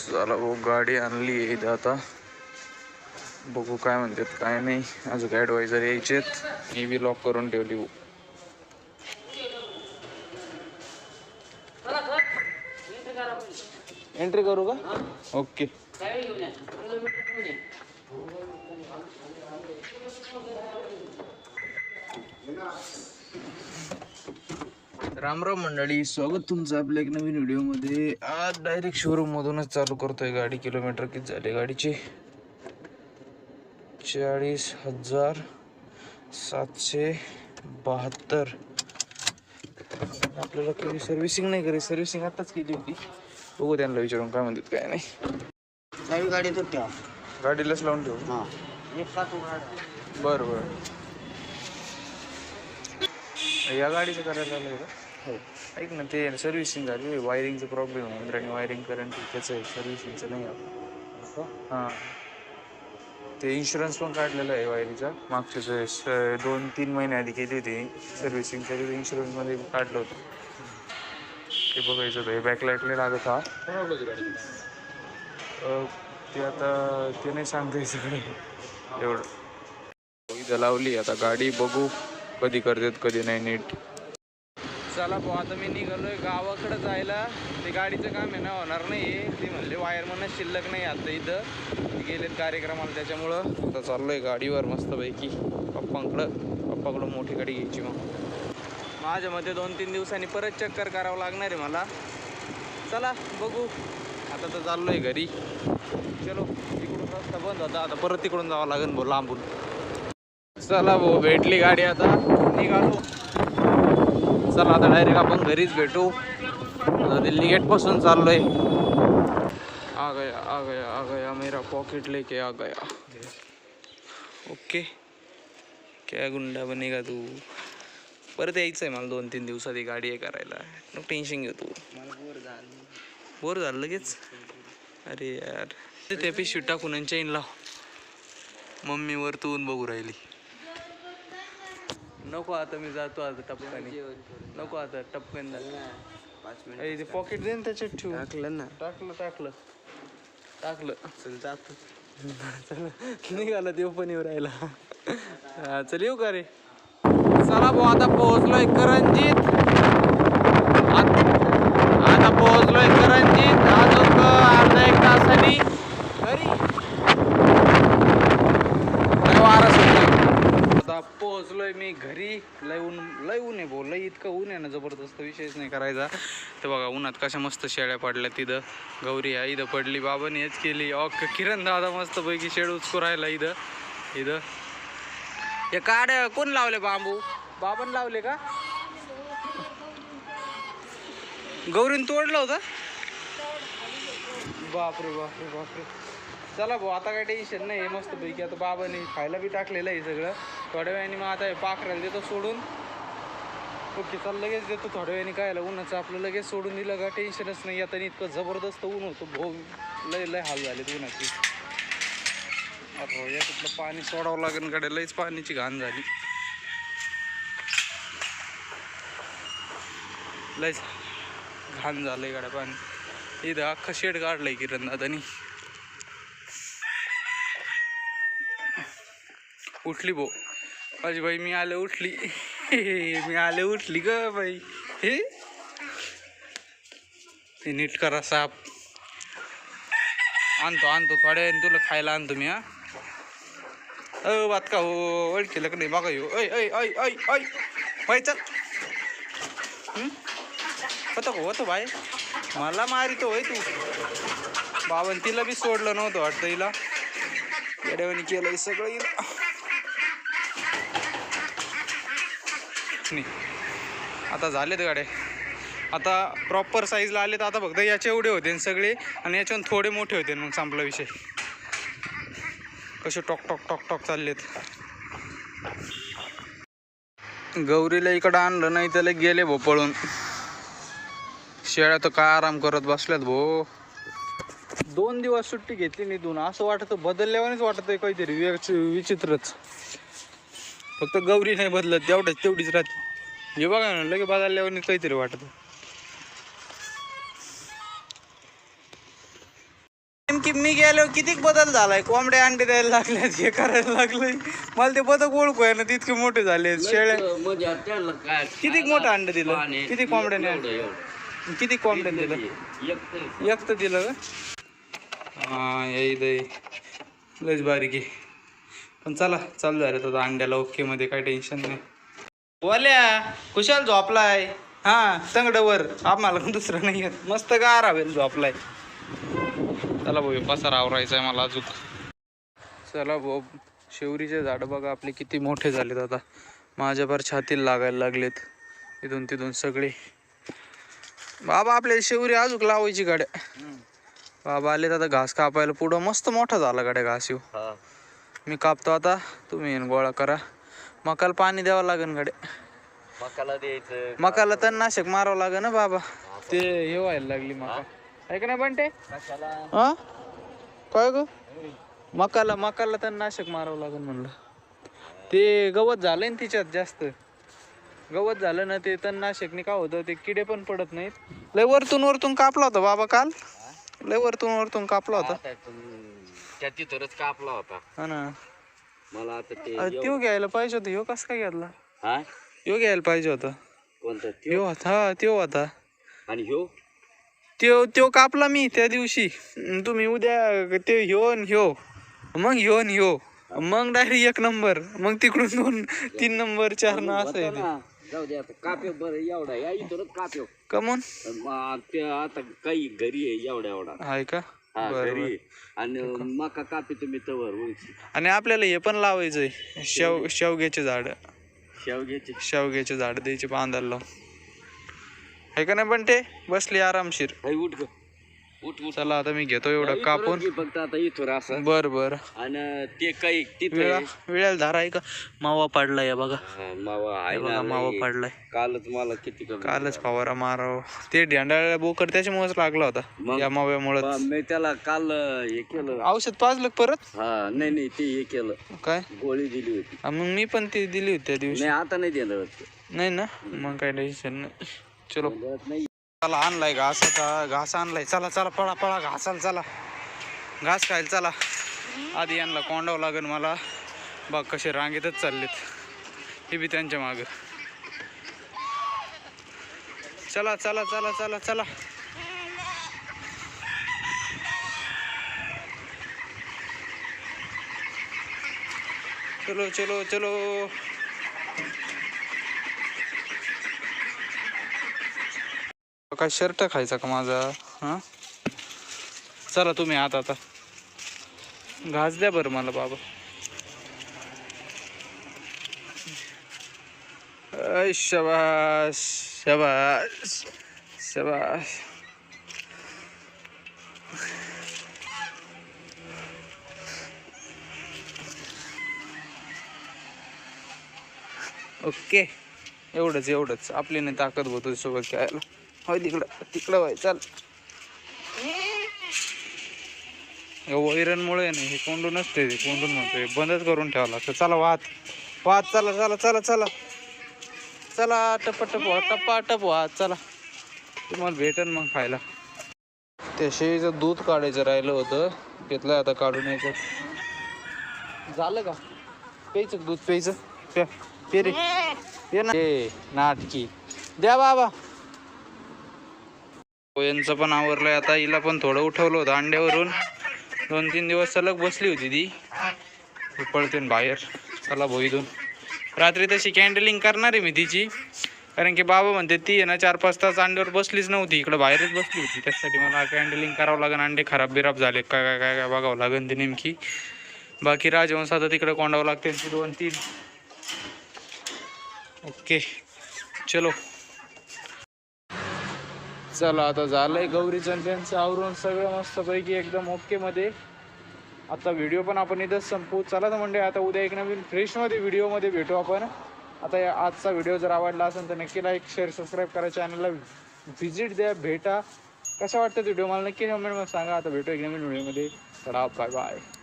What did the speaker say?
चला भाऊ गाडी आणली आहे इथं आता बघू काय म्हणतात काय नाही. अजून ॲडवायझर यायचेत. मी बी लॉक करून ठेवली भाऊ. एंट्री करू का? ओके. राम राम मंडळी, स्वागत तुमचं आपल्या एक नवीन व्हिडिओमध्ये. आज डायरेक्ट शोरूम मधूनच चालू करतोय गाडी. किलोमीटर किती झाले गाडीचे? 40,772. आपल्याला काही सर्व्हिसिंग नाही करी, सर्व्हिसिंग आताच केली होती. बघू त्यांना विचारून काय म्हणतात काय नाही. नवी गाडी तो ठेवा, गाडीलाच लावून ठेवू. हां एक साथ बरं बरं. या गाडीचं करायला आलं का? हो. ऐक ना, ते सर्व्हिसिंग झाली, वायरिंगचं प्रॉब्लेम आहे. इंद्राणी वायरिंग करंट त्याचं आहे, सर्व्हिसिंगचं नाही आपलं. हां, ते इन्शुरन्स पण काढलेलं आहे वायरिंगचा. मागच्या वेळेस 2-3 महिने आधी केली होती सर्व्हिसिंगच्या. तिथे इन्शुरन्समध्ये काढलं होतं. ते बघायचं होतं. हे बॅकलाईटला लागत हा. ते आता ते नाही सांगता सगळे एवढं. इथं लावली आता गाडी, बघू कधी करतात कधी नाही नीट. चला भाऊ, आता मी निघालोय गावाकडे जायला. ते गाडीचं काम आहे ना, होणार नाही. ते म्हणले वायरमन शिल्लक नाही आता इथं, गेलेत कार्यक्रमाला, त्याच्यामुळं आता चाललोय गाडीवर मस्तपैकी पप्पाकडं मोठी गाडी घ्यायची. मग माझ्या मते 2-3 दिवसांनी परत चक्कर करावं लागणार आहे मला. चला बघू. आता तर चाललोय घरी. चलो, तिकडून रस्ता बंद होता, आता परत तिकडून जावं लागेल भाऊ लांबून. चला भाऊ, भेटली गाडी, आता निघालो. चला आता डायरेक्ट आपण घरीच भेटू. आता दिल्ली गेट पासून चाललोय. आ गया मेरा पॉकेट लेके आ गया. ओके, क्या गुंडा बनेगा तू. परत यायचं आहे मला 2-3 दिवसात ही गाडी हे करायला. नको टेन्शन घेऊ तू. बोर झालं लगेच. अरे यार, ते पिशवी टाकून आणि चेन लाव. मम्मी वरतून बघू राहिली. नको आता, मी जातो आता टपकाने. नको आता टपकाने जातो. 5 मिनिट. ते पॉकेट दे ना, त्याच्यात ठेवू. टाकलं ना. टाकलं. चल जातो. चल निघाला, देव पण येऊ राहिला. चल येऊ का रे. चला भाऊ, आता पोहोचलोय करंजीत. आता पोहोचलोय करंजीत. अजून अर्धा 1 तासांनी घरी. वारा सुटला. आता पोहोचलोय मी घरी. लय ऊन आहे भाऊ, लय इतकं ऊन आहे ना, जबरदस्त. विषयच नाही करायचा. ते बघा उन्हात कशा मस्त शेळ्या पडल्या. तिथं गौरी आहे, इथं पडली. बाबाने हेच केली. किरण दादा मस्त पैकी शेड उचकू राहिला इथं. हे काड्या कोण लावले? बाबांनी लावले का? गौरीने तोडलं होतं. बापरे. चला भाऊ, आता काय टेन्शन नाही. मस्त पैकी आता बाबाने खायला बी टाकलेलं आहे सगळं. थोड्या वेळाने मग आता पाखराला देतो सोडून. ओके, चल लगेच देतो थोड्या वेळाने. खायला उन्हाचं आपलं लगेच सोडून दिलं का टेन्शनच नाही. आता इतकं जबरदस्त ऊन होतं भाऊ, लय हाल झाले उन्हाची. अरे याच्यातलं पाणी सोडावं लागेल गाड्या, लयच पाण्याची घाण झाली. लयच घाण झालंय गाड्या पाणी. इथं अख्खा शेड काढलंय किरण दादानी. उठली भाऊ माझी बाई. मी आले उठली ग बाई. हे नीट करा साप. आणतो थोड्या वेळाने तुला खायला आणतो मी. बात का हो, ओळखीला का नाही बघा. चल होतं बाय, मला मारितो होय तू. बाबांनी तिला बी सोडलं नव्हतं वाटतं. हिला येड्यावानी केलंय सगळं हिला. आता झालेत गाड्या, आता प्रॉपर साईजला आलेत. आता फक्त याचे एवढे होते सगळे, आणि याच्यावर थोडे मोठे होते. मग संपला विषय. कसे टॉक चाललेत. गौरीला इकडं आणलं नाही त्याला गेले भो पळून. शेळ्या तर काय आराम करत बसल्यात भो. 2 दिवस सुट्टी घेतली निघून. असं वाटतं बदलल्यावानीच वाटतंय काहीतरी विचित्रच. फक्त गौरी नाही बदलत, तेवढीच राहते. हे बघा ना, लगे बदलल्यावानी काहीतरी वाटतं. नेमकी मी गेलो किती बदल झालाय. कोंबड्या अंडे द्यायला लागल्यात, हे करायला लागलंय. मला ते बदक ओळखू आहे ना, तितके मोठे झाले. शेळ्या किती मोठं अंड दिलं, किती कोंबड्याने, किती कोंबड्याने दिलं, एक तर दिलं का? हा येई लयच बारीक आहे. पण चला चालू झालं तर अंड्याला ओके मध्ये, काही टेन्शन नाही. बोल्या खुशाल झोपलाय. हा तंगडवर आम्हाला दुसरं नाही येत. मस्त गार हवेल झोपलाय. चला भाऊ पसार आवरायचा आहे मला अजून. चला भाऊ शेवरीचे झाड बघा आपले किती मोठे झालेत आता. माझ्या भर छातीला लागायला लागलेत इथून तिथून सगळे. बाबा आपल्या शेवरी अजून लावायची गाड्या. बाबा आलेत आता घास कापायला. पुढं मस्त मोठा झाला गाड्या घास. येऊ मी कापतो आता, तुम्ही गोळा करा. मकाला पाणी द्यावं लागेल गाड्या. मकाला द्यायचं, मकाला तणनाशक मारावं लागेल ना बाबा. ते हे व्हायला लागली मका, आहे का नाही बंटे? हा काय ग? मकाला तणनाशक मारावं लागेल म्हणलं. ते गवत झालंय ना तिच्यात जास्त. गवत झालं ना ते तणनाशकने काय होतं, ते किडे पण पडत नाहीत. लय वरतून कापला होता बाबा काल. लय वरतून कापला होता. त्याची तरच कापला होता. हा ना. मला आता त्यो घ्यायला पाहिजे होतं. ह्यो कस काय घेतला? हा ह्यो घ्यायला पाहिजे होता. कोणता ह्यो होता, त्यो होता. आणि ह्यो त्यो कापला मी त्या दिवशी. तुम्ही उद्या ते ह्यो मग डायरेक्ट 1 नंबर. मग तिकडून 2 3 नंबर 4 न असं आहे ते. जाऊ दे आता. काप्यो बरं एवढा या इथूनच काप्यो. कमून ते आता काही घरी आहे एवढा आहे का? घरी. आणि मका कापी तुम्ही तवर उंची. आणि आपल्याला हे पण लावायचंय, शेवग्याचे झाड. शेवग्याचे झाड द्यायचे बांधायला लावून. आहे का नाही बंटे? बसली आरामशीर. उठ चला आता मी घेतो एवढं कापून. फक्त आता इथून असं. बर आणि ते काही विळ्याला धार आहे का? मावा पडलाय या बघा. मावा आहे बघा, मावा पडलाय. कालच मला किती कालच फवारा माराव. ते ढेंडाळ्या बोकड त्याच्यामुळेच लागला होता, या माव्यामुळे. मी त्याला काल हे केलं, औषध पाजलं परत. हा नाही ते हे केलं. काय? गोळी दिली होती. मग मी पण ती दिली होती त्या दिवशी. नाही आता नाही देणार. नाही ना, मग काही टेन्शन नाही. चलो चला आणलाय घास आणलाय. चला पळा घासाला चला. घास खायला चला. आधी यांना कोंडावं लागेल मला. बघ कसे रांगेतच चाललेत. हे बी त्यांच्या माग. चला चलो. काय शर्ट खायचा का माझा? हा चला तुम्ही आता घास द्या बरं मला बाबा. शाबास. ओके एवढंच. आपली नाही ताकद होतो सोबत खेळायला. होय तिकडं व्हाय. चल वैरणमुळे नाही हे कोंडून नसते. कोंडून म्हणतोय बंदच करून ठेवावं लागतं. चला वाहत चला टप्पा वाहत चला. तुम्हाला भेटन मग खायला. त्या शेळीचं दूध काढायचं राहिलं होतं, घेतलं आता काढून यायचं. झालं का प्यायचं दूध? प्यायचं पे ना. नाटकी द्या बाबा. यांचं पण आवरलंय आता. हिला पण थोडं उठवलं होतं अंड्यावरून. 2-3 दिवस सलग बसली होती ती. पळते बाहेर. चला भाऊ इथून. रात्री तशी कॅन्डलिंग करणार आहे मी तिची, कारण की बाबा म्हणते ती आहे ना 4-5 तास अंड्यावर बसलीच नव्हती, इकडं बाहेरच बसली होती. त्यासाठी मला कॅन्डलिंग करावं लागेल. अंडे खराब झाले काय बघावं लागेल ते नेमकी. बाकी राजवंश आता तिकडे कोंडावं लागते 2-3. ओके चलो. चला आता झालंय गौरीचं त्यांचं आवरून सगळं मस्तपैकी एकदम ओके मध्ये. आता व्हिडिओ पण आपण इथंच संपवू. चला तर म्हणजे आता उद्या एक नवीन फ्रेशमध्ये व्हिडिओमध्ये भेटू आपण. आता आजचा व्हिडिओ जर आवडला असेल तर नक्की लाईक शेअर सबस्क्राईब करा. चॅनलला व्हिजिट द्या, भेटा. कशा वाटतं व्हिडिओ मला नक्की कमेंटमध्ये सांगा. आता भेटू एक नवीन व्हिडिओमध्ये. चला बाय.